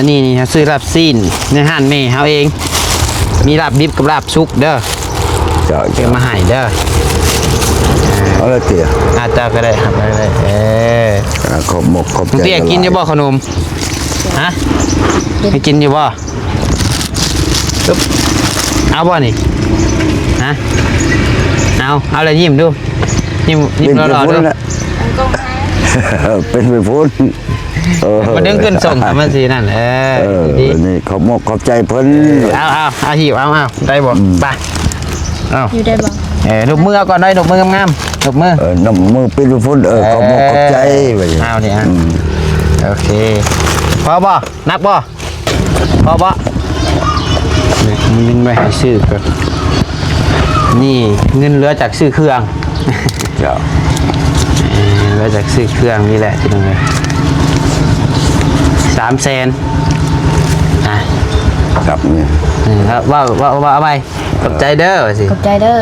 อันนี้นี่ซื้อลาบซีนในห้านแม่เขาเองมีลาบดิบกับลาบซุกเด้อเจ้าเก็บมาให้เด้อเอาละเตี๋ยอาจารย์ก็ได้ครับได้ขอบหมกขอบใจเตี้ยกินอยู่บ่ขนมฮะให้กินอยู่บ่ปึ๊บเอาบ่นี่ฮะเอาเลยยิ้มดูยิ้มรอๆดูเป็นไปพูดมันดึงขึ้นส่งมันสินั่นดีนี่ขอบหมกขอบใจเพิ่นเอาหิวเอาได้บ่ไปอยู่ได้บ่ดกมือก่อนได้ดกมืองามๆดกมือนำมือเป็นพูดขอบหมกขอบใจไปเอาดิโอเคพอบ่นับบ่พอบ่มินไปให้ซื้อก่อนนี่เงินเหลือจากซื้อเครื่องเจ้าเหลือจากซื้อเครื่องนี่แหละที่ตรงนี้300,000ครับนี่ว่าเอาไปขอบใจเด้อสิขอบใจเด้อ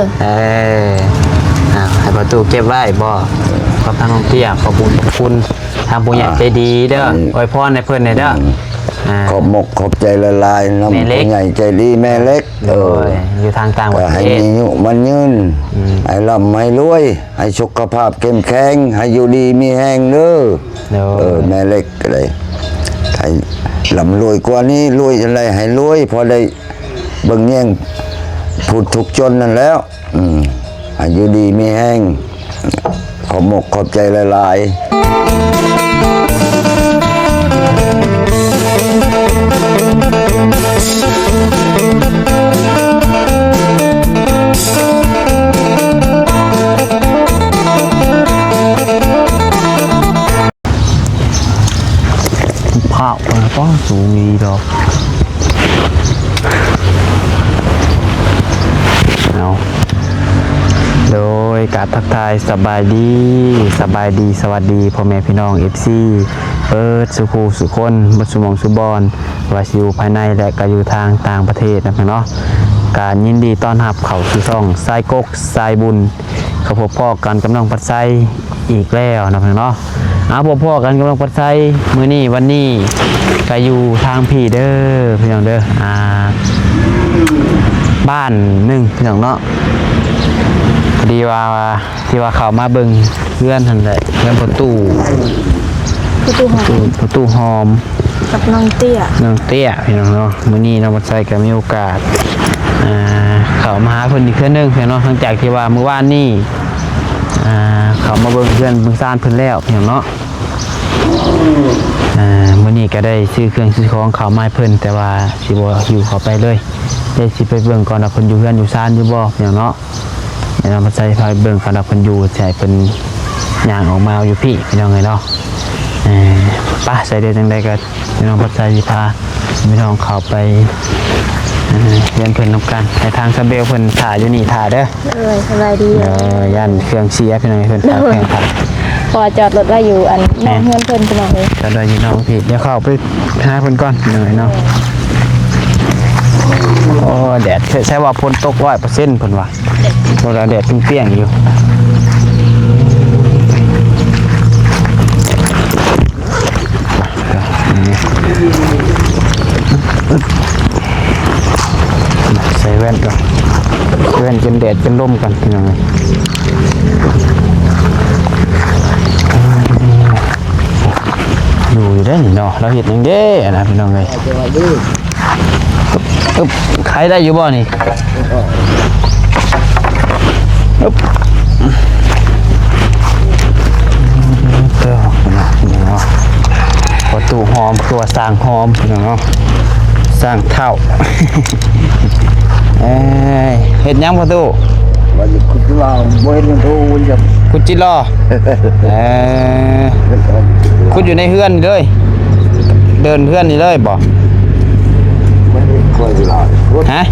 ให้ประตูเก็บไว้บ่ขอบทางน้องเตี้ยขอบคุณทางผู้ใหญ่ใจดีเด้ออวยพรในเพิ่นเด้อขอบหมกขอบใจละลายน้ำผู้ใหญ่ใจดีแม่เล็กอยู่ทางต่างประเทศให้มียุมันยืนให้ร่ำให้รวยให้สุขภาพเข้มแข็งให้อยู่ดีมีแห้งเด้อแม่เล็กอะไรให้ร่ำรวยกว่านี้รวยอะไรให้รวยพอได้เบิ่งแย่งพูดถูกจนนั่นแล้วให้อยู่ดีมีแห้งขอบหมกขอบใจละลายภาพมันก็สูงดีดอกโดยการทักทายสบายดีสวัสดีพ่อแม่พี่น้อง FC เปิดสุขูสุคนบัสมองสุบอนว่าอยู่ภายในและก็อยู่ทางต่างประเทศนะครับเนาะการยินดีต้อนรับเข้าสู่ช่องสายกกสายบุญกับพบพ่อกันกำลังปัดไซอีกแล้วนะครับเนาะพบพ่อกันกำลังปัดไซมื้อนี้วันนี้ก็อยู่ทางพี่เด้อพี่น้องเด้อบ้านหนึ่งพี่น้องเนาะดีว่าที่ว่าเขามาเบิ่งเพื่อนทันเลยเพื่อนประตูหอมกับน้องเตี้ยพี่น้องเนาะมื้อนี้น้องบัดไซก็มีโอกาสเขามาหาเพิ่นอีกเทื่อนึงพี่น้องเนาะหลังจากที่ว่ามื้อวานนี้เขามาเบิ่งเพื่อนเบิ่งซ่านเพิ่นแล้วพี่น้องเนาะมื้อนี้ก็ได้ซื้อเครื่องซื้อของเขามาให้เพิ่นแต่ว่าสิบ่อยู่เข้าไปเลยได้สิไปเบิ่งก่อนว่าเพิ่นอยู่เพื่อนอยู่ซ่านอยู่บ่พี่น้องเนาะเรามาใส่ไฟเบิ่งก่อนว่าเพิ่นอยู่ใส่เป็นย่างออกมาอยู่พี่น้องเอ้ยเนาะป้าใส่เดือนจังได๋ก็พี่น้องปัจจัยสิพาพี่น้องเข้าไปเรียนเพิ่นนำกันในทางสะเบลเพิ่นถ่ายอยู่นี่ถ่ายเด้อสบายดีย่านเครื่องเสียพี่น้องเพิ่นถ่ายแข่งถ่ายพอจอดรถไว้อยู่อันน้องเพื่อนเพิ่นพี่น้องเอ้ยจอดไว้อยู่น้องพี่เดี๋ยวเข้าไปหาเพิ่นก่อนพี่น้องเอ้ยเนาะโอ้แดดใช่ว่าฝนตก100%เพิ่นว่าโดนแดดเปรี้ยงๆอยู่ใส่แว่นก่อนแว่นเป็นแดดเป็นลมกันพี่น้องอยู่ได้นี่เนาะเราเห็นยังเด้นะพี่น้องเลยขายได้อยู่บ่นี่ประตูหอมตัวสร้างหอมพี่น้องเนาะสร้างเท่าเห็ดยังประตูว่าจะคุดจิรอบ่เห็นมันโตจะคุดจิรอคุดอยู่ในเฮือนเลยเดินเฮือนนี่เลยบ่ไม่ได้เคยลอยฮะ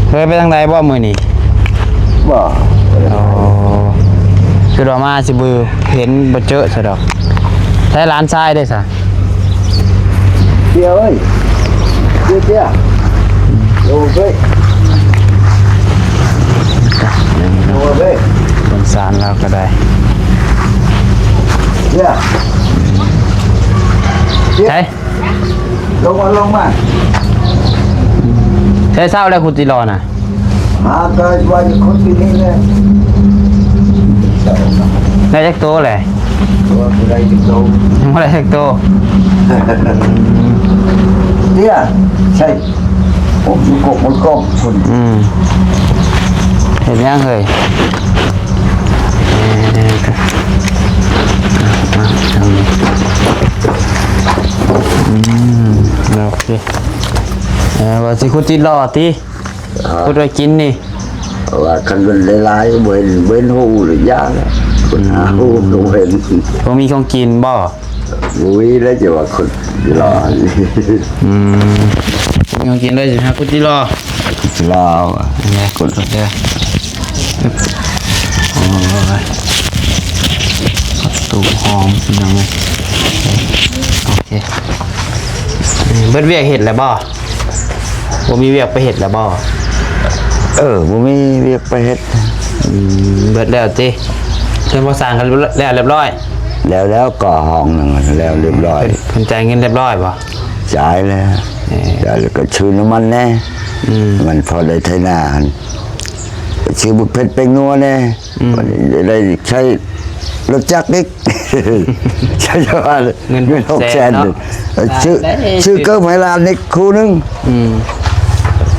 เคยไปทางใดบ่มื้อนี้บ่คือดอกมาสิบือเห็นบ่เจอซะดอกใช้ร้านทรายได้ซะเตี้ยเอ้ยเตี้ยโอ้เว้ยโอ้เว้ยบนศาลเราก็ได้เตี้ยใช่ ลงมา ใช้เศร้าแล้วคุณจิรอน่ะ หาเกิดวันคนที่นี่เลย ได้จักโตเลย ตัวอะไรจะโต ยังไม่ได้จักโต เนี่ยใช่ผมสุกมันก็คน เห็นยังเลยโอเคว่าสิคุณจิรอติคุณไปกินนี่ ว่าคันเป็นหลายๆเว้นหูหรือยาแล้วคนหาหูก็เว้น บ่มีของกินบ่ บุ้ยแล้วจะว่าคนรอ มีของกินเลยสิฮะคุณจิรอ รอ นี่กดเด้อโอ้ยตู้หอมพี่น้องเลยโอเคเบิดเวียกเห็ดแล้วบ่บ่มีเวียกไปเห็ดแล้วบ่ บุ้มีเรียกไปเฮ็ด เบิดแล้วติเพิ่นบ่สร้างกันแล้วเรียบร้อย แล้วก่อห้องหนึ่งแล้วเรียบร้อย เพิ่นจ่ายเงินเรียบร้อยบ่ จ่ายแล้วจ่ายแล้วก็ชื่อน้ำมันแน่มันพอได้ไถนาชื่อบุพเพชรเป็นนัวแน่มันได้ใช้รถจักรนิกใช่ไหมเงิน600,000ชื่อเกิ้มไฮลานนิกคู่นึง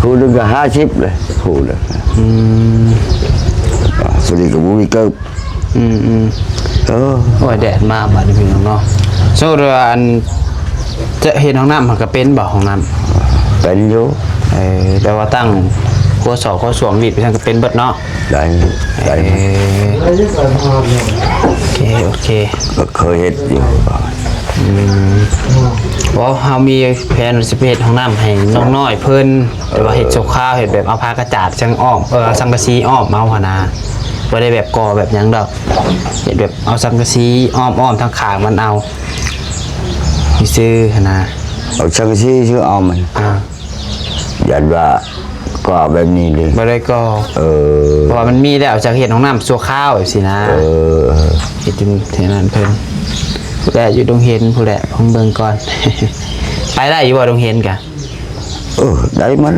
คู่นึงก็50เลยคู่เลยสุริกับบุมีเกิ้ม โอ้ยแดดมาบัดนี้พี่น้องเนาะสมมุติว่าอันจะเห็นห้องน้ำมันก็เป็นบ่ห้องน้ำ เป็นอยู่ แต่ว่าตั้งครัวสอครัวสวมบีบไปทางก็เป็นเบิดเนาะ ได้ โอเค ก็เคยเฮ็ดอยู่ ว่าเฮามีแผนสิไปเฮ็ดห้องน้ำให้น้องน้อยเพิ่นแต่ว่าเฮ็ดโซข้าวเฮ็ดแบบเอาผ้ากระจาดจังอ้อมสังกะสีอ้อมเอาหั่นน่ะบ่ได้แบบก่อแบบหยังดอกเฮ็ดแบบเอาสังกะสีอ้อมทางข้างมันเอาซื้อหั่นน่ะ เอาชักชี้ชื่อเอามันยันว่าก็แบบนี้เลย บ่ได้ก่อเพราะว่ามันมีแล้วจากเฮ็ดห้องน้ำชั่วข้าวสินะเฮ็ดจนเท่านั้นเพิ่นผู้ใดอยู่ดงเห็นผู้ใดผมเบิ่งก่อน ไปได้อยู่บ่ดงเห็นกะ ได้มัน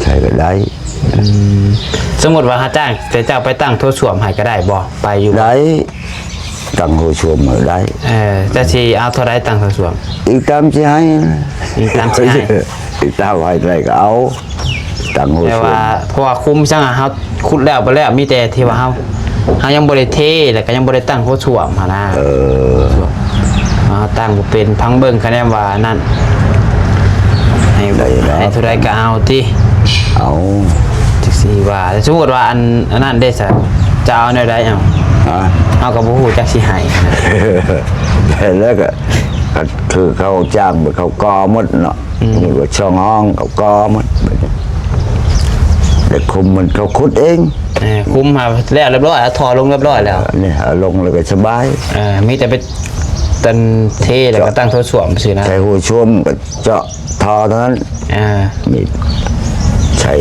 ใช่ก็ได้ สมมติว่าหาจ้างแต่เจ้าไปตั้งโทษสวมให้ก็ได้บ่ไปอยู่บ่ ได้ตั้งหัวชมมาได้ จะสิเอาเท่าไรตั้งโทษสวม อีกตามที่ให้ อีกตามสิให้ อีกตามให้ได้ก็เอาตั้งหัว แต่ ชม ว่าเพราะว่าคุมช่างอะเฮาขุดแล้วไปแล้วมีแต่ที่ว่าเฮายังบ่ได้เทแล้วก็ยังบ่ได้ตั้งโทษสวมหั่นนะตั้งบ่เป็นพังเบิ่งคะแนนว่านั่นให้เท่าไรก็เอาติ เอา จักสิว่าแต่สมมุติว่าอันนั้นได้ซะจะเอาแนวใดเอา เอากับผู้จักสิให้นะ แล้วก็คือเขาจ้างเขากอหมดเนาะนี่ว่าช่องห้องเขากอหมดแต่คุมมันเขาขุดเอง คุมมาแล้วเรียบร้อยถอดลงเรียบร้อยแล้ว นี่เอาลงแล้วก็สบาย มีแต่ไปตันเทแล้วก็ตั้งโทษสวมสินะ ใช้หัวชมก็เจาะทอเท่านั้นมีใช่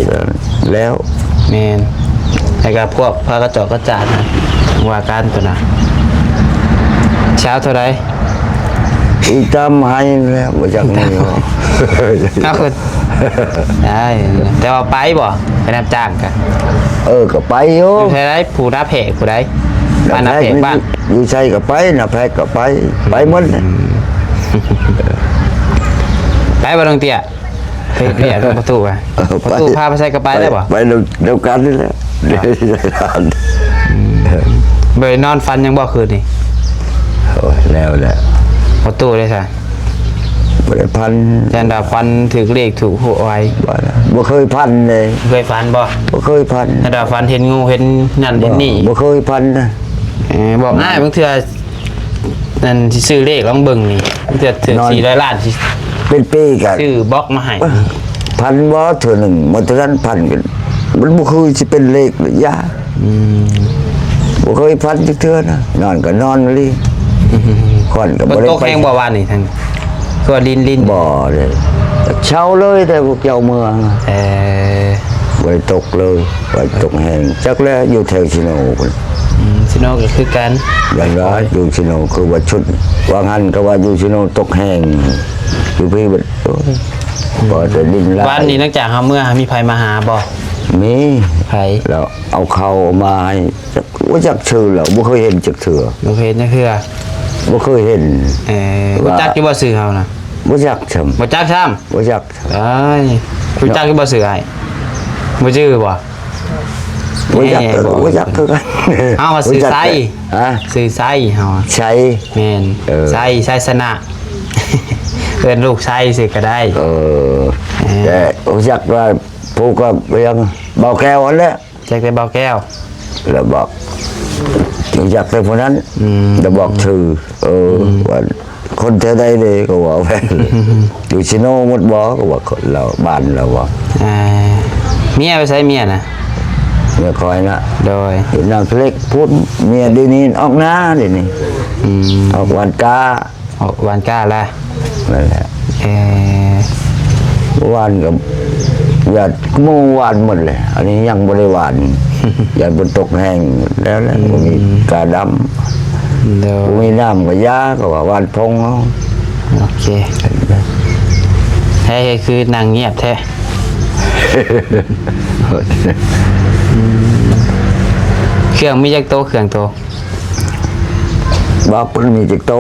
แล้ว เมนแล้วก็พวกผ้ากระจกกระจาดนะว่าการตัวน่ะเช้าเท่าไร อีกตามให้แล้วมาจากนี้ ก็คือได้แต่ว่าไปบ่ไปรับจ้างกัน ก็ไปอยู่ ใช่ไรผู้รับแผกผู้ใดบ้านรับแผกบ้าน อยู่ใช่ก็ไปนะแพกก็ไปหมด ไปบ่ต้องเตี้ยไปเรียกประตูพาไปใส่กระป๋าได้บ่ ไปเดียวกันนี่แหละเดี๋ยวเบยนอนฟันยังบ่คืนนี่ แล้วแหละ ประตูได้ซะ บ่ได้พัน ยันดาฟันถือเลขถูกหวย บ่เคยพันเลย เคยฟันบ่ บ่เคยพัน ยันดาฟันเห็นงูเห็นนั่นเห็นนี่ บ่เคยพันนะ บอกง่ายบางเทื่อนั่นสิซื้อเลขลองเบิ่งนี่บางเทื่อถึง400ล้านสิ เป็นปีกัน ซื้อบล็อกมาให้ พันบ่เท่านึงมันเท่านั้นพันกันมันบ่เคยสิเป็นเลขหรือยาบ่เคยพันจักเทื่อนะนอนก็นอนเลยค่อนก็ บ่ บ่ได้ ตก ไป แห้งบ่วานนี่ทางตัวลิน บ่เลยเช่าเลยแต่พวกเจ้าเมืองบ่ได้ตกเลยไปตกแห้งจักแล้วอยู่แถวชิโนพุ่น ชิโนก็คือกัน อย่างไรอยู่ชิโนคือว่าชุดว่างั้นก็ว่าอยู่ชิโนตกแห้งคือพี่แบบบ่จะดินไหล วันนี้นอกจากเฮาเมื่อมีไผมาหาบ่ มี ไผ แล้วเอาเข้ามาให้ว่าจักชื่อแล้วบ่เคยเห็นจักเถื่อ บ่เคยเห็นจักเทื่อ บ่เคยเห็น บ่จักอยู่บ่ซื้อเฮานะ บ่จักชำ บ่จักซ้ำ บ่จัก เอ้ยรู้จักอยู่บ่ซื้อให้บ่ชื่อบ่ บ่จัก แหม่ บ่จักคือกัน เอามาซื้อไส้ ฮะ ซื้อไส้เฮาอะ ใช้ แม่น เออ ไส้สนะ เอิ้นลูกไส้สิก็ได้ แต่บ่จักว่าผู้ก็เรียงเบาแก้วนั่นแหละ แจ็คได้เบาแก้ว แล้วบอกรู้จักแต่คนนั้นแล้วบอกชื่อว่าคนเท่าใดเลยก็บอกแฟนอยู่ชิโน่หมดบอกก็บอกคนเราบ้านเราบอก เมียไปใช้เมียนะ เมียคอยนะ โดย เห็นนางเล็กพูดเมียดีนี่ออกหน้าเดี๋ยวนี้ออกวันกา ออกวันก้าแล้ว นั่นแหละ เออ วันกับหยาดเมื่อวานหมดเลย อันนี้ยังบริวารหยาดบนตกแห้งแล้วแหละบ่มีกาด โด ำ ย บ่มีน้ำกับยาก็ว่าวันพงเอา โอเคแท้คือนางเงียบแท้เครื่องมีจักโตเครื่องโต บอกเพิ่นมีจักโต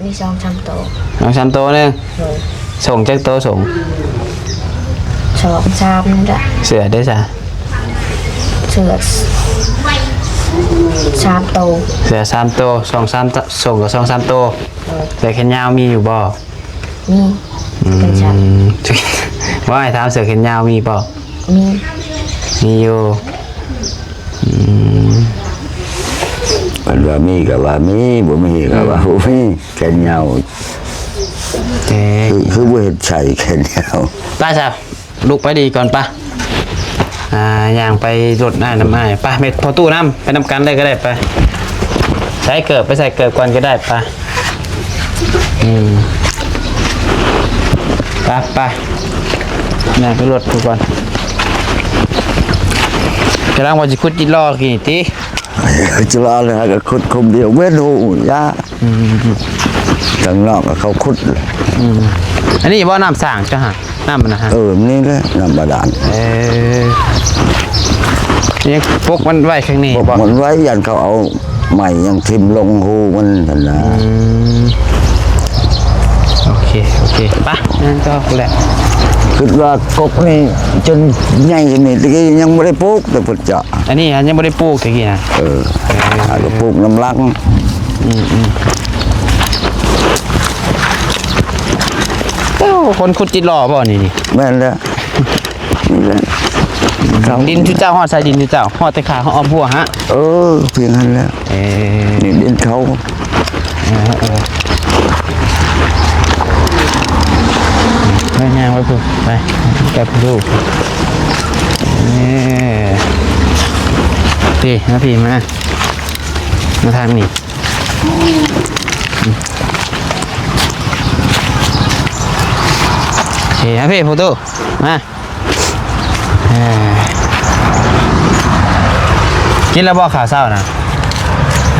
มี2-3โตว น้องชามโตนึง โดย ส่งจักโตส่ง 2-3นั่นแหละ เสือได้จ้ะ เสือ3โตว เสือ3โตส่ง3ส่งกับ2-3โตเสือแขนยาวมีอยู่บ่ มีเป็นชัน ว่าให้ถามเสือแขนยาวมีบ่ มี มีอยู่ มันว่ามีก็ว่ามีบ่มีก็ว่าบ่มีแค่เหงา เอ๊ะ คือบ่เห็นใส่แค่เหงา ป้าจ้ะลูกไปดีก่อนป้าอย่างไปรถหน้าน้ำไม้ป้าเม็ดพอตู้น้ำไปนำกันเลยก็ได้ไปใส่เกิบไปใส่เกิบก่อนก็ได้ป้าป้าเนี่ยไปรถทุกคนกำลังว่าจะคุดจิตรอกี่ที จุฬาเลยก็ขุดคุมเดียวเว้นหูยาทางนอกก็เขาขุด อันนี้บ่น้ำสร้างจ้ะฮะน้ำมันนะฮะ นี่แหละน้ำบาดาล ยังพกมันไว้ข้างนี้ บอก บ่ มันไว้ยันเขาเอาใหม่ยังทิมลงหูมันนั่นนะ โอเคไป้านั่นก็แหละ คิดว่ากกนี่จนใหญ่นี่ตะกี้ยังไม่ได้ปลูกแต่พุทธเจ้า อันนี้ยังไม่ได้ปลูกตะกี้นะ อาจจะปลูกน้ำลัง คนขุดจิตรอบ่นี่ แม่นแล้วนี่แหละเขา ดินที่เจ้าฮอดใส่ดินที่เจ้าฮอดแต่ขาเขาอ้อมหัวฮะ เพียงนั้นแล้วนี่ดินเขา ไปย่างไว้พุ่นไปกับลูกพี่มาพี่มาทางนี้โอเคครับพี่ผู้ตู้มากินแล้วบ่ข่าวเศร้านะ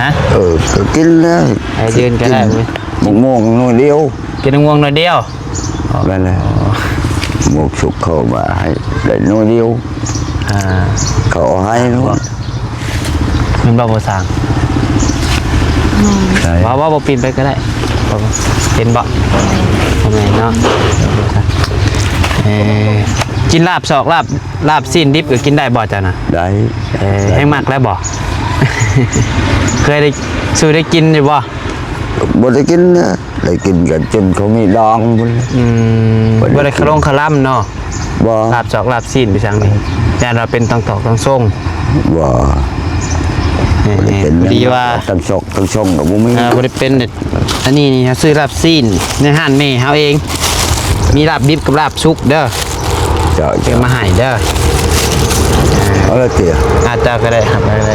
ฮะ ก็กินแล้ว ไอ้ยืนก็ได้เว้ย มะม่วงหน่อยเดียว กินงวงหน่อยเดียว นั่นแหละหมกสุกเข้ามาให้ได้หน่อยเดียวเขาเอาให้เนาะ มันบ่สั่งว่าบ่ปีนไปก็ได้เป็นบ่ทำไมเนาะกินลาบสอกลาบซีนดิบก็กินได้บ่จ้ะนะ ได้ ให้มากแล้วบ่ เคยได้ซื้อได้กินอยู่บ่ บ่ได้กินนะได้กินกันจนเขามีดองพุ่น บ่ได้คลงคล่ำเนาะ บ่ ลาบสอกลาบซีนไปสั่งนี่แต่เราเป็นต้องตอกต้องส่ง บ่เป็น ดีว่า ตั้งชกตั้งช่องกับบ่มี บ่ได้เป็นอันนี้นี่เขาซื้อลาบซีนในห้านแม่เฮาเอง มีลาบดิบกับลาบสุกเด้อ เจ้า เดี๋ยวมาให้เด้อ เอาละเตี้ย อาจารย์ก็ได้ครับได้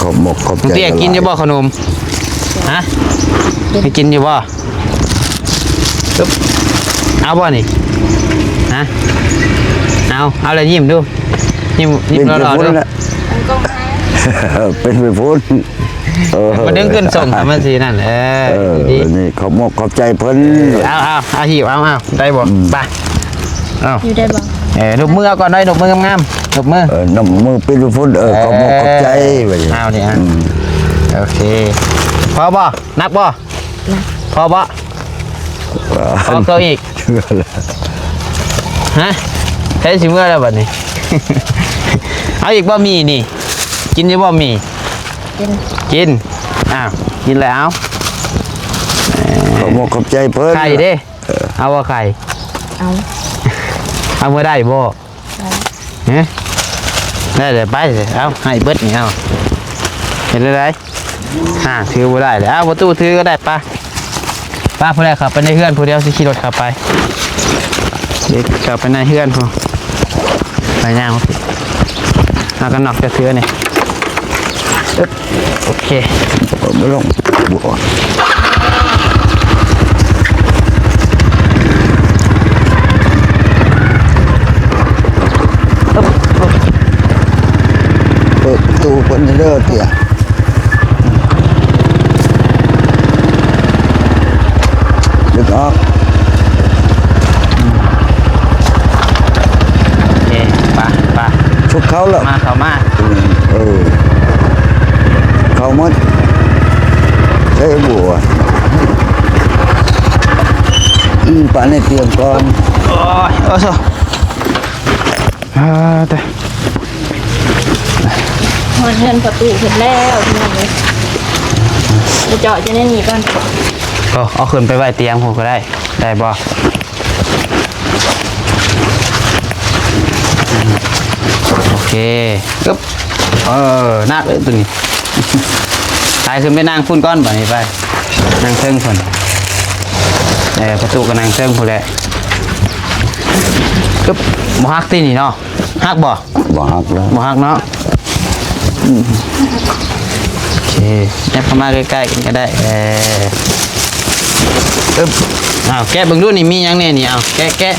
ขอบหมกขอบ ลุง ใจ เตี้ยกินอยู่บ่ขนมฮะไม่กินอยู่บ่ปึ๊บเอาบ่นี่ฮะเอาเลยยิ้มดูยิ้มรอๆดู เป็นไปพูด มาดึงขึ้นส่งทำมันสินั่นดี นี่ขอบมกขอบใจเพิ่น เอาหิวเอาได้บ่ไปเอา อยู่ได้บ่ ดมมือก่อนได้ดมมืองามๆดมมือ น้ำมือเป็นไปพูดขอบมกขอบใจไป เอาดิโอเคพอบ่นักบ่พอบ่พอเกาอีกฮะใช้ชิมเมื่อแล้วบัดนี้ เอาอีกบ่มีนี่กินได้บ่มีกินกินแล้ว ขอบมกขอบใจเพิ่น ไข่เด้เอาว่าไข่เอาเมื่อได้บ่ได้เลยไปเลยเอาให้เบิดนี่เอาเห็นอะไรถือบ่ได้เลยเอาประตูถือก็ได้ป้าผู้ใดขับไปในเฮือนผู้เดียวสิขี่รถขับไปเด็กขับไปในเฮือนผู้ไปย่างเอากันนอกจะถือนี่โอเค ไม่ลงบัวเปิดประตูเพิ่นเด้อเตี่ยดึกออก โอเคไป ชุกเขาแล้ว เข้ามา เขาหมดใช้บัวป่านในเตียงก่อน โอ้ยโอ้โหแต่ มันเงินประตูเห็นแล้วพี่น้องเลยไปเจาะจะได้หนีก่อน ก็เอาขึ้นไปไว้เตียงผมก็ได้บ่โอเคปึ๊บนักเลยตัวนี้ตายขึ้นไปนั่งพุ่นก้อนบ่นี้ไปนั่งเทิงคนประตูก็นั่งเทิงพุ่นแหละปึ๊บบ่ฮักตีนี่เนาะฮักบ่ บ่ฮักแล้ว บ่ฮักเนาะโอเคยับเข้ามาใกล้ๆกันก็ได้ปึ๊บแกะเบิ่งดูนี่มีหยังแน่นี่แกะ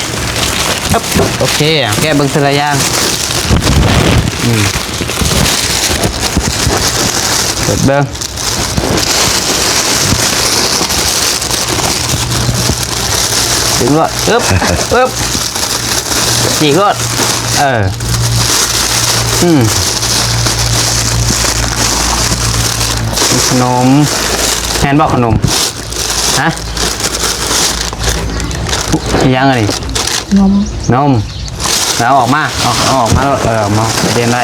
ปึ๊บโอเคแกะเบิ่งทีละอย่างเปิดเบิ่งดึงรถปึ๊บจีกรถขนมแฮนบอกขนมฮะยังไงนมแล้วออกมาเอาออกมาแล้วมาเรียนได้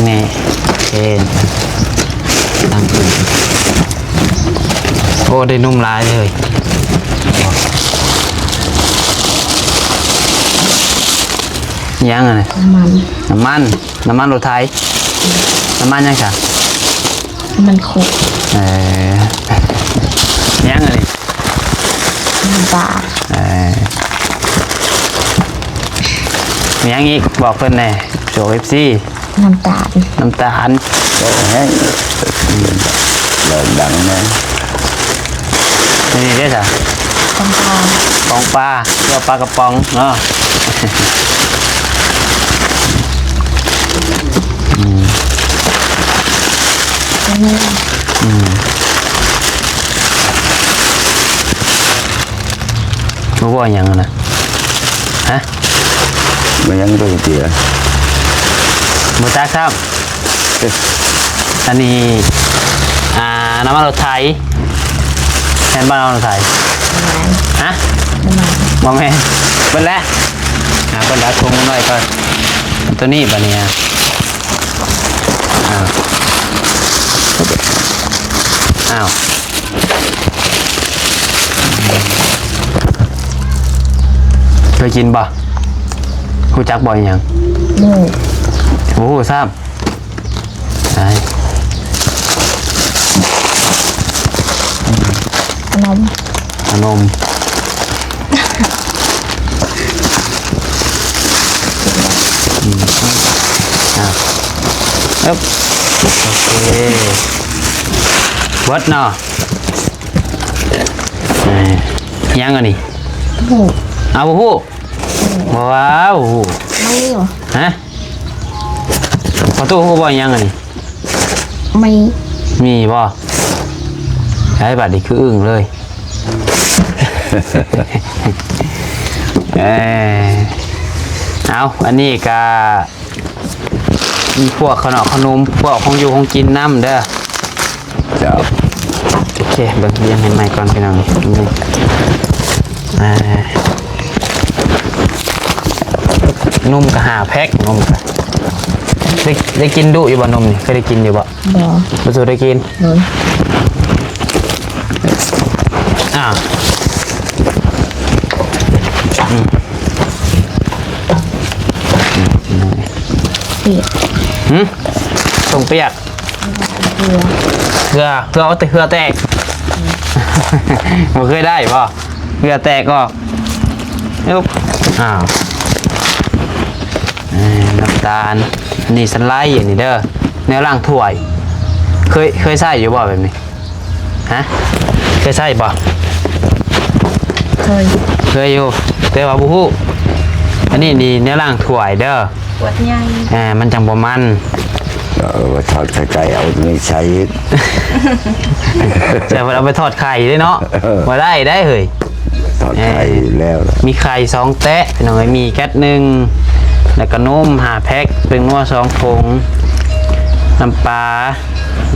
นี่เอ็นตั้งขึ้นโอ้ได้นุ่มลายเลยยังไงน้ำมันรถไทยน้ำมันยังไงมันโคกยังไงน้ำปลายังอีกบอกเพื่อนแน่โจFC น้ำตาล โอ้แห้งเลิกดังนะ นี่ได้จ้ะปองปลาเรียกปลากระป๋องเนาะรู้ว่าอย่างนะฮะ มันยังตัวเตี้ย หมูจ้าครับอันนี้น้ำมันรถไถแทนบ้านเรารถไถฮะมองไงเป็นแล้วเป็นแล้วคงหน่อยก็ตัวนี้ปะเนี่ยอ้าวเคยกินบ่รู้จักบ่อยยังโอ้ทราบขนมโอเควัดเนาะยังอันนี้เอาผู้ว้าวฮะ ประตูฮู้บ่ยังอันนี้ ไม่ มีบ่ไอ้บัดนี้คืออึ้งเลย เอาอันนี้ก็มีพวกขนมพวกของอยู่ของกินน้ำเด้อ เจ้า โอเคเบิ่งเรียงให้ใหม่ก่อนพี่น้องนี่นมก็5 แพ็คนมก็ได้กินดุอยู่บ่นมนี่เคยได้กินอยู่บ่ บ่ บ่สูได้กิน เลย อ้าว เปียก ส่งเปียก เกลือ เหือเอาแต่เหือแตก บ่เคยได้ป่ะเหือแตกก็ยุบอ้าวน้ำตาลนี่สไลด์อย่างนี้เด้อแนวล่างถ้วยเคยใส่อยู่บ่แบบนี้ฮะเคยใส่บ่ เคย อยู่แต่ว่าบุฮู้อันนี้นี่แนวล่างถ้วยเด้อ ปวดใหญ่ มันจังบ่มัน ว่าทอดไก่เอาไม่ใช้ แต่เอาไปทอดไข่ด้วยเนาะมาได้เฮ้ย ทอดไข่แล้ว มีไข่2 แตะพี่น้องมีแก๊ส1แล้วก็นม5 แพ็คเป็นนัว2 ถุงน้ำปลา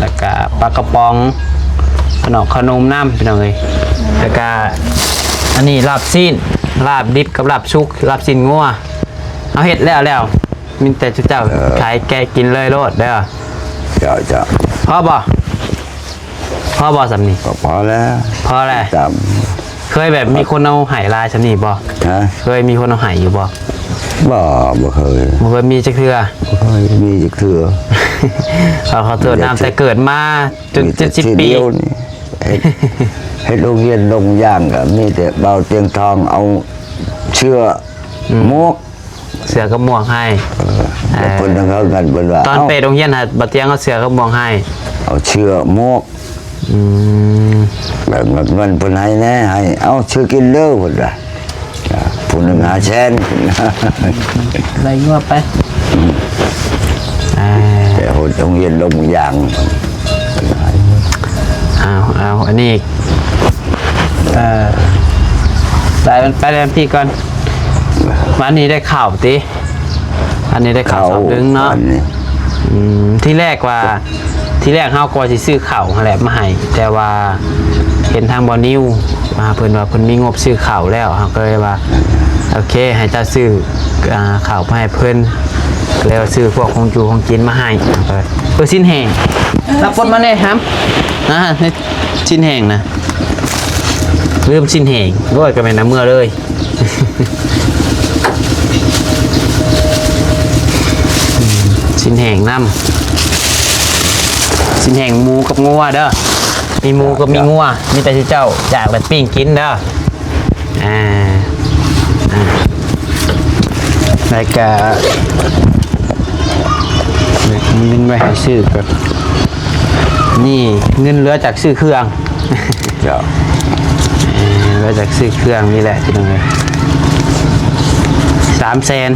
แล้วก็ปลากระป๋องขนมน้ำพี่น้องเอ้ยแล้วก็อันนี้ลาบซีนลาบดิบกับลาบชุกลาบซีนงัวเอาเห็ดแล้วมีแต่จุเจ้าขายแกะกินเลยโลดเด้อ เจ้า พ่อบ่สำนี ก็พอแล้ว พอแล้ว จ เคยแบบมีคนเอาไหลายสำนีบ่ ำฮะ เคยมีคนเอาไหอยู่บ่ บ่เคย บ่เคยมีจักเทื่อ บ่เคยมีจักเถื่อ เขาเตือนน้ำแต่เกิดมาจน70 ปี เดียวนี่ให้โรงเรียนลงย่างก็มีแต่เบาเตียงทองเอาเชือกมวก เสือกับหมวกให้ แต่เพิ่นทั้งเขากันเพิ่นว่า ตอน เอ้า เปรตโรงเรียนหัดบัดเตียงเขาเสือกับหมวกให้ เอาเชือกมวก อืม แบบเงินเพิ่นให้แน่ให้เอาชื่อกินเด้อเพิ่นว่าผู้หนึงหาแสน อะไรงวไปแต่โรงเรียนลงย่าง เอาอันนี้ได้มันไปแล้วพี่ก่อนวันนี้ได้ข่าวติอันนี้ได้ข่าวสอบดึงเนาะ อั ที่แรกเฮาก็สิซื้อข้าวหั่นแหละมาให้แต่ว่าเห็นทางบ่นิวมาเพิ่นว่าเพิ่นมีงบซื้อข้าวแล้วเฮาก็เลยว่าโอเคให้เจ้าซื้อข้าวมาให้เพิ่นแล้วซื้อพวกของอยู่ของกินมาให้ชิ้นแห้งรับปนมาแน่ครับในชิ้นแห้งนะลืมชิ้นแห้งด้วยก็แม่นน้ำเมื่อเลย ชิ้นแห้งน้ำชิ้นแห้งหมูกับงัวเด้อมีหมูกับมีงัวมีแต่ที่เจ้าอยากแบบปิ้งกินเด้อแล้วก็มินไว้ให้ซื้อกับนี่เงินเหลือจากซื้อเครื่อง เจ้า เหลือจากซื้อเครื่องนี่แหละที่ตรงนี้300,000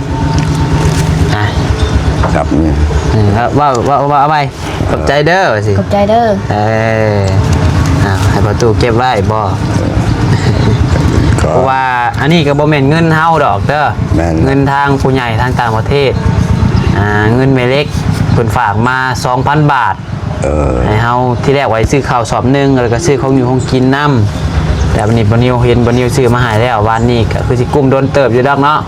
ครับนี่ ว่าเอาไปขอบใจเด้อสิ ขอบใจเด้อ ให้ประตูเก็บไว้บ่ ก็ เพราะว่าอันนี้ก็บ่แม่นเงินเฮาดอกเด้อ แม่น เงินทางผู้ใหญ่ทางต่างประเทศเงินแม่เล็กเพิ่นฝากมา 2,000 บาทให้เฮาที่แรกไว้ซื้อข้าวสอบนึงแล้วก็ซื้อของอยู่ของกินน้ำแต่วันนี้บ่นิวเห็นบ่นิวซื้อมาให้แล้ววันนี้ก็คือสิกุ้มโดนเติบอยู่ดอกเนาะ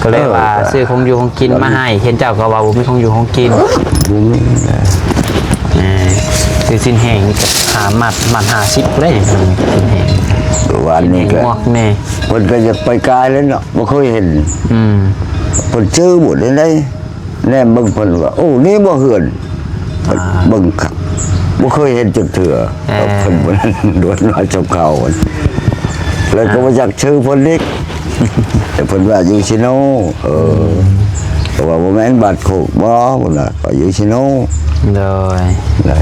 ก็เลยว่าซื้อของอยู่ของกินมาให้เห็นเจ้าก็ว่าบ่มีของอยู่ของกิน คือสินแห้งหาหมัด50เลยสินแห้ง วันนี้ก็ หมวกแน่ เพิ่นก็จะไปไกลแล้วเนาะบ่เคยเห็น ม เพิ่นชื่อหมดเลยได้แน่เบิ่งเพิ่นว่าโอ้นี่บ่เหือนเบิ่งครับบ่เคยเห็นจักเทื่อเพิ่นบ่ดวนว่าเจ้าเขาแล้วก็มาจากชื่อเพิ่นเล็กแต่เพิ่นว่าอยู่ชิโนแต่ว่าบ่แม่นบาดโคกบ่พุ่นน่ะก็อยู่ชิโน โดย ได้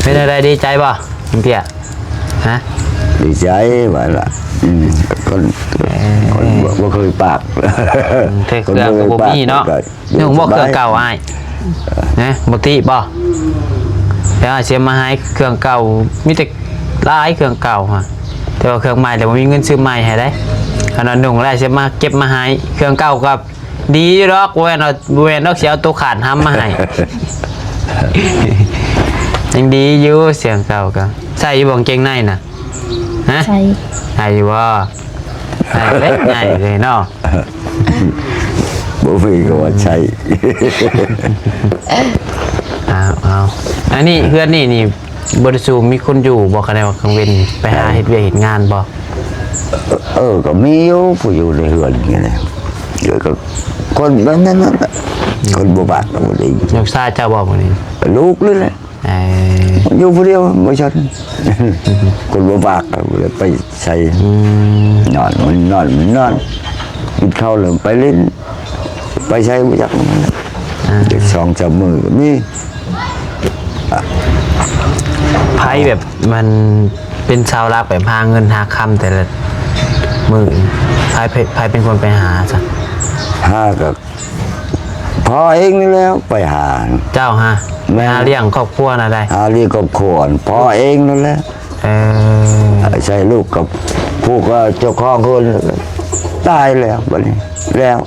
เป็นอะไรดีใจป่ะคุณเปียฮะ ดีใจว่าล่ะคนบ่เคยปาก เครื่องกับบ่มีเนาะนี่ผมบอกเครื่องเก่าอ้ายนะบ่ติบ่แล้วเสียมาให้เครื่องเก่ามีแต่หลายเครื่องเก่าฮะแต่ว่าเครื่องใหม่แต่บ่มีเงินซื้อใหม่ให้ได้ขนาดนุ่งแล้วเสียมาเก็บมาให้เครื่องเก่ากับดีอยู่ดอกเว้นเอาสิเอาตัวขาดห้ำมาให้ ยังดีอยู่เสียงเก่าก็ใส่อยู่บ่กางเกงในน่ะฮะ ใช่ ใส่อยู่บ่ใส่เล็กใหญ่เลยเนาะ บ่มีก็ว่าใช่ เอาอันนี้เพื่อนนี่บริสุทธิ์มีคนอยู่บอกกันได้ว่ากังเวนไปหาเฮ็ดเวียกเฮ็ดงานบ่ ก็มีอยู่ผู้อยู่ในเรือนอย่างเงี้ยเดี๋ยวก็คนนั้นคนบ่บาดบ่ดี ยกซ่าเจ้าบอกมื้อนี้ ลูกเลยแหละ อยู่ผู้เดียวบ่ชันคนบ่บากเลยไปใส่นอนกินข้าวแล้วไปเล่นไปใช้บ่จักเด็ก2-3 มื้อก็มี ไผแบบมันเป็นชาวรักแบบหาเงินหาคำแต่ละมื้อไผเป็นคนไปหาซะ หาก็พอเองนี่แล้วไปหา เจ้าฮะหาเลี้ยงครอบครัวน่ะได้ หาเรียกกับขวนพอเองนั่นแหละ ใช่ลูกกับผู้ก็เจ้าของคนตายแล้วบัดนี้แล้ว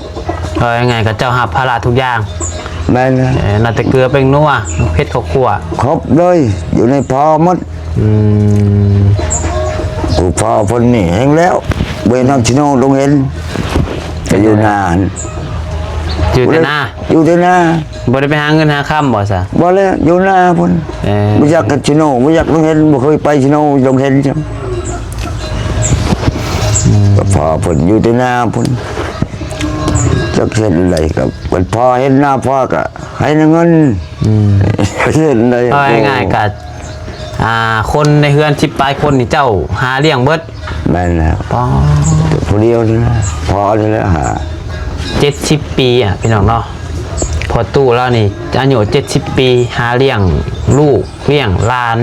เอายังไงก็เจ้ารับภาระทุกอย่าง แม่นนะ น่าจะเกลือเป็นนัวเผ็ดข้าวคั่ว ครบเลยอยู่ในพอหมด ม กูพอคนนี่เองแล้วเวนน้ำชิโนลงเห็นจะอยู่นาน อยู่แต่หน้า อยู่แต่หน้า บ่ได้ไปหาเงินหาค่ำบ่ซะ บ่แล้วอยู่หน้าพุ่นบ่อยากกับชิโนบ่อยากลงเห็นบ่เคยไปชิโนลงเห็นจังก็พอพุ่นอยู่แต่หน้าพุ่นจักเห็นอะไรกับมันพอเห็นหน้าพ่อก็ให้เงินเห็นเลย เอาง่ายๆก็คนในเฮือน10ปลายคนนี่เจ้าหาเลี้ยงเบิด แม่นแล้ว ป๋อ ผู้เดียวนี่นะพอนี่แหละหา 70 ปีอ่ะพี่น้องเนาะพอตู้แล้วนี่อายุ70 ปีหาเลี้ยงลูกเลี้ยงหลาน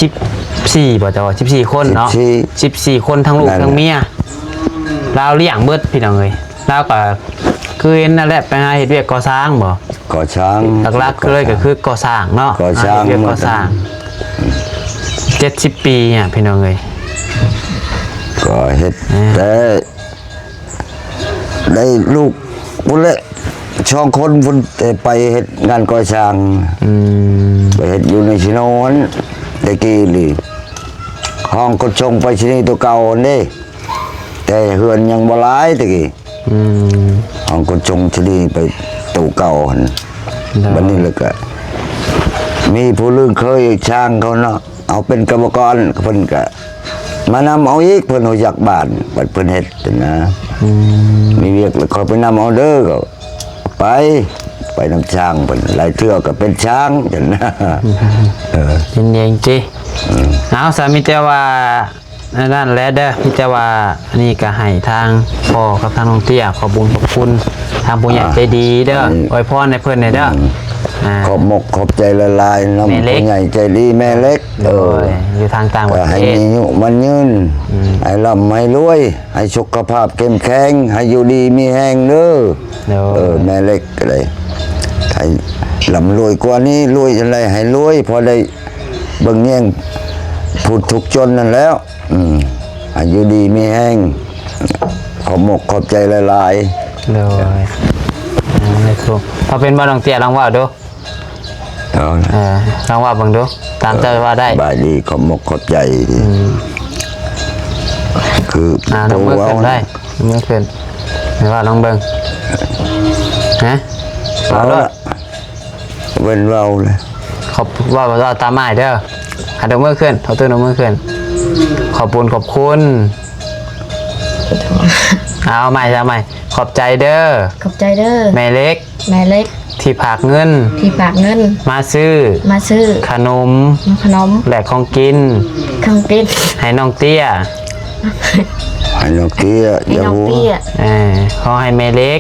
14บ่จ้ะ14คนเนาะ14คนทั้งลูกทั้งเมียลาวเลี้ยงเบิดพี่น้องเอ้ยลาวก็คือเห็นนั่นแหละไปหาเฮ็ดเวียกก่อสร้างบ่ ก่อช้าง หลักๆเลยก็คือก่อสร้างเนาะ ก่อสร้าง หเฮ็ดเวียกก่อสร้าง70 ปีอ่ะพี่น้องเอ้ย ก็เฮ็ดแต่ได้ลูกพุ่นแหละช่องคนพุ่นแต่ไปเฮ็ดงานก่อสร้างไปเฮ็ดอยู่ในชิโนนตะกี้นี่ห้องก็ชงไปชินีตัวเก่านี่แต่เฮือนยังบ่หลายตะกี้ห้องก็ชงชินีไปตัวเก่าหั่นบัดนี้แล้วก็มีผู้ลื่นเคยช่างเขาเนาะเอาเป็นกรรมกรเพิ่นก็มานำเอาอีกเพิ่นรู้จักบ้านบัดเพิ่นเฮ็ดนะมีเรียกแล้วเขาไปนำเอาเด้อก็ไปนำช้างเพิ่นหลายเทื่อก็เป็นช้างจังนะ เป็นเองจิเอาสามีแต่ว่านั่นแหละเด้อมีแต่ว่านี่ก็ให้ทางพ่อกับทางน้องเตี้ยขอบุญขอบคุณทางผู้ใหญ่ใจดีเด้ออวยพรให้เพิ่นหน่อยเด้อขอบมกขอบใจละลายน้ำผู้ใหญ่ใจดีแม่เล็ก อยู่ทางต่างประเท ให้ ศ มีอายุมันยืนให้ร่ำให้รวยให้สุขภาพเข้มแข็งให้อยู่ดีมีแห้งเด้อแม่เล็กก็เลยให้ร่ำรวยกว่านี้รวยอะไรให้รวยพอได้เบิ่งแย่งพูดทุกจนนั่นแล้วให้อยู่ดีมีแห้งขอบมกขอบใจละลาย เลยไม่ถูกพอเป็นบ้านน้องเตี้ยลองว่าดู เอานะ ลองว่าเบิ่งดูตามใจว่าได้ บายดีขอบมกขอบใจคือ น้องเบิ่งขึ้นได้เมื่อขึ้นไม่ว่าลองเบิ่งฮะ เอา ด้ว ละ ย เว้นเราเลย ขอบว่าตามไม้เด้อหันเมื่อขึ้นเอาตัวน้องเมื่อขึ้นขอบคุณเอาใหม่จะใหม่ขอบใจเด้อ ขอบใจเด้อ แม่เล็ก แม่เล็ก ที่ผากเงิน ที่ฝากเงิน มาซื้อ มาซื้อ ขนม ขนม และของกิน ข้าวกิน ให้น้องเตี้ย ให้น้องเตี้ย ให้น้องเปี้ย ขอให้แม่เล็ก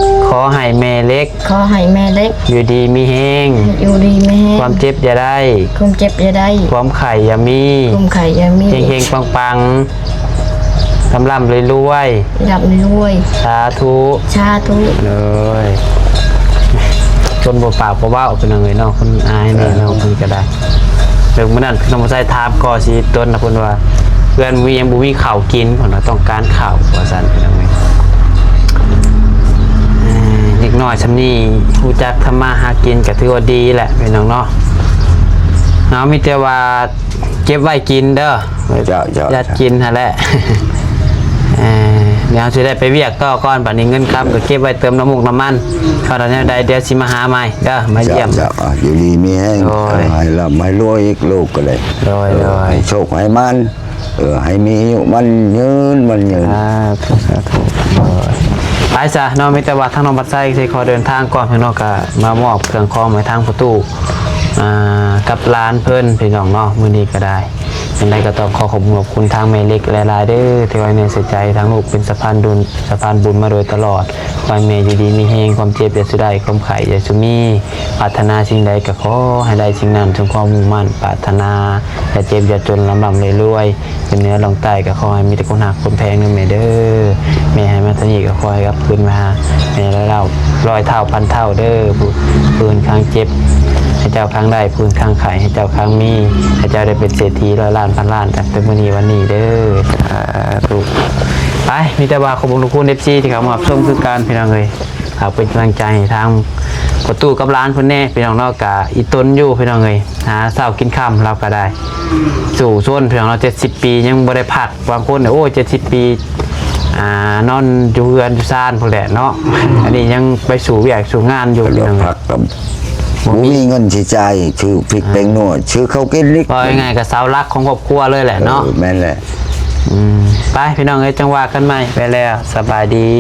ข ขอให้แม่เล็ก ขอให้แม่เล็ก อยู่ดีมีแห้ง อยู่ดีไม่แห้ง ความเจ็บอย่าได้ คุมเจ็บอย่าได้ ความไข่อย่ามี คุมไข่อย่ามี เฮงๆปังๆร่ำๆรวย ดับรวย ๆสาธุ ชาทุ เลยจนบ่ปากบ่เว้าเป็นจังไงเนาะคนอายนี่เนาะเพิ่นก็ได้เรื่องมื้อนั้นน้องบ่ใส่ถามก่อสิต้นนะเพิ่นว่าเพื่อนมียังบ่มีข้าวกินเพิ่นว่าต้องการข้าวว่าซั่นเป็นจังไงเด็กน้อยซำนี้รู้จักทำมาหากินก็ถือว่าดีแหละพี่น้องเนาะเนาะมีแต่ว่าเก็บไว้กินเด้อ เจ้า ญาติกินหั่นแหละเดี๋ยวสิได้ไปเวียกต่อก่อนบัดนี้เงินครับก็เก็บไว้เติมน้ำมูกน้ำมันพอตอนนี้ได้เดี๋ยวสิมาหาใหม่เด้อมาเยี่ยม เจ้าอยู่ดีมีแห้ง โอ้ย ให้ร่ำให้รวยอีกลูกก็เลย โดย ให้โชคให้มันให้มีอายุมันยืน สาธุโดยไปซะเนาะมีแต่ว่าทางน้องบัดไซสิขอเดินทางก่อนพี่น้องก็มามอบเครื่องคองไว้ทางประตูกับร้านเพิ่นพี่น้องเนาะมื้อนี้ก็ได้เป็นไรก็ต้องขอขอบคุณทางแม่เล็กหลายๆเด้อที่ไว้ในใส่ใจทางลูกเป็นสะพานบุญมาโดยตลอดความแม่อยู่ดีมีแฮงความเจ็บอย่าสุดใดความไข่อย่าสุมีปรารถนาสิ่งใดก็ขอให้ได้สิ่งนั้นจงความมุ่งมั่นปรารถนาอย่าเจ็บอย่าจนลำเลยรวยเป็นเนื้อลงใต้ก็ขอให้มีแต่คนหักคนแพงนั่นแม่เด้อแม่ให้มาทนี้ก็ขอให้กลับคืนมาแม่แล้วเราร้อยเท่าพันเท่าเด้อปืนข้างเจ็บให้เจ้าค้างได้พื้นข้างไข่ให้เจ้าค้างมีให้เจ้าได้เป็นเศรษฐีร้อยล้านพันล้านแต่เป็นวันนี้เด้อถูกไปมีแต่ว่าขอบคุณทุกคนFCที่เขามาส้มคือการพี่น้องเลยเขาเป็นกำลังใจให้ทางประตูกับร้านเพิ่นแน่พี่น้องเนาะกะอีต้นอยู่พี่น้องเลยหาเช้ากินค่ำเราก็ได้สู่ส่วนพี่น้องเรา70 ปียังบ่ได้พักบางคนเนี่ยโอ้70 ปีนอนอยู่เรือนอยู่ซ่านพวกแหละเนาะอันนี้ยังไปสู่เวียกสู่งานอยู่ เลื พี่ อก น้อง ผักกับมีเงินใช้จ่ายชื่อพริกแป้งนวดชื่อข้าวกินลิก ก็ยังไงกับเสาหลักของครอบครัวเลยแหละเนาะ แม่นแหละ ไปพี่น้องเอ้ยจังหวะกันใหม่ไปแล้วสบายดี